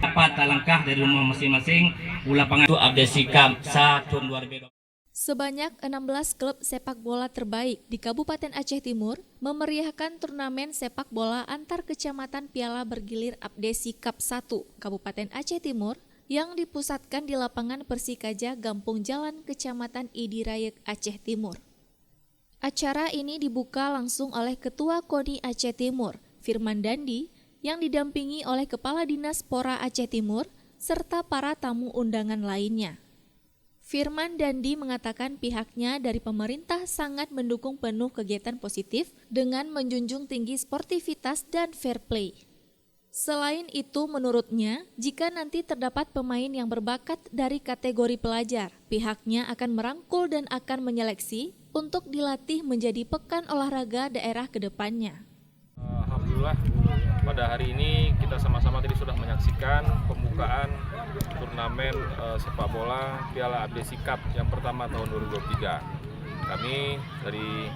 tepat langkah dari rumah masing-masing ulah pangan update sikap sa tahun 2020. Sebanyak 16 klub sepak bola terbaik di Kabupaten Aceh Timur memeriahkan turnamen sepak bola antar kecamatan Piala Bergilir Abdesi Cup 1 Kabupaten Aceh Timur yang dipusatkan di lapangan Persikaja Gampung Jalan Kecamatan Idirayek Aceh Timur. Acara ini dibuka langsung oleh Ketua KONI Aceh Timur, Firman Dandi, yang didampingi oleh Kepala Dinas Pora Aceh Timur serta para tamu undangan lainnya. Firman Dandi mengatakan pihaknya dari pemerintah sangat mendukung penuh kegiatan positif dengan menjunjung tinggi sportivitas dan fair play. Selain itu, menurutnya, jika nanti terdapat pemain yang berbakat dari kategori pelajar, pihaknya akan merangkul dan akan menyeleksi untuk dilatih menjadi pekan olahraga daerah ke depannya. Alhamdulillah, pada hari ini kita sama-sama tadi sudah menyaksikan pembukaan turnamen sepak bola Piala Abdesi Cup yang pertama tahun 2023. Kami dari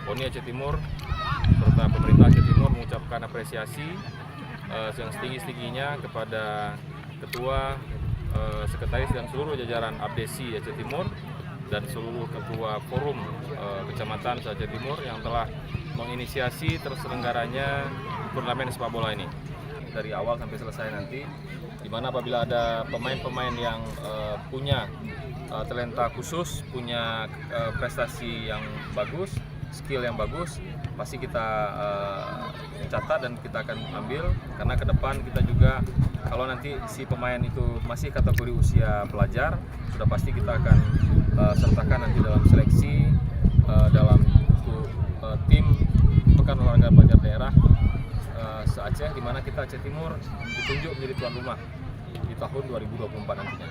KONI Aceh Timur serta pemerintah Aceh Timur mengucapkan apresiasi yang setinggi-tingginya kepada Ketua, Sekretaris dan seluruh jajaran Abdesi Aceh Timur dan seluruh Ketua Forum Kecamatan Aceh Timur yang telah menginisiasi terselenggaranya turnamen sepak bola ini dari awal sampai selesai nanti, di mana apabila ada pemain-pemain yang punya talenta khusus, punya prestasi yang bagus, skill yang bagus, pasti kita catat dan kita akan ambil, karena ke depan kita juga kalau nanti si pemain itu masih kategori usia pelajar, sudah pasti kita akan sertakan nanti dalam seleksi dalam tim pekan olahraga pelajar daerah se-Aceh, di mana kita Aceh Timur ditunjuk menjadi tuan rumah di tahun 2024 nantinya.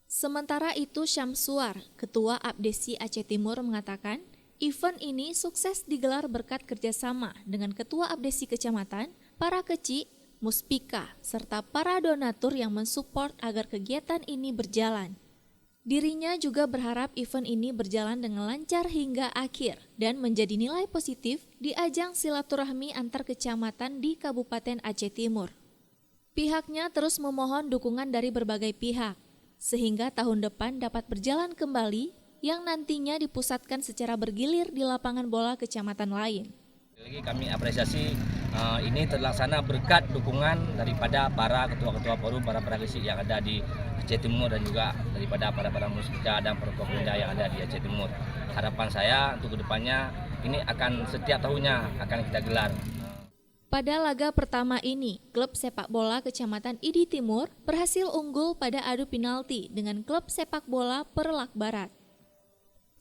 Sementara itu, Syamsuar, Ketua Abdesi Aceh Timur mengatakan, event ini sukses digelar berkat kerjasama dengan Ketua Abdesi Kecamatan, para kecik, muspika, serta para donatur yang mensupport agar kegiatan ini berjalan. Dirinya juga berharap event ini berjalan dengan lancar hingga akhir dan menjadi nilai positif di ajang silaturahmi antar kecamatan di Kabupaten Aceh Timur. Pihaknya terus memohon dukungan dari berbagai pihak, sehingga tahun depan dapat berjalan kembali yang nantinya dipusatkan secara bergilir di lapangan bola kecamatan lain. Lagi kami apresiasi ini terlaksana berkat dukungan daripada para ketua-ketua forum, para kecik yang ada di Aceh Timur dan juga daripada para muspika dan para pemuda yang ada di Aceh Timur. Harapan saya untuk kedepannya ini akan setiap tahunnya akan kita gelar. Pada laga pertama ini, klub sepak bola Kecamatan Idi Timur berhasil unggul pada adu penalti dengan klub sepak bola Perlak Barat.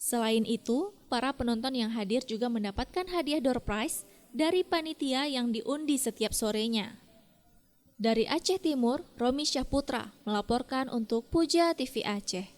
Selain itu, para penonton yang hadir juga mendapatkan hadiah door prize dari panitia yang diundi setiap sorenya. Dari Aceh Timur, Romi Syahputra melaporkan untuk Puja TV Aceh.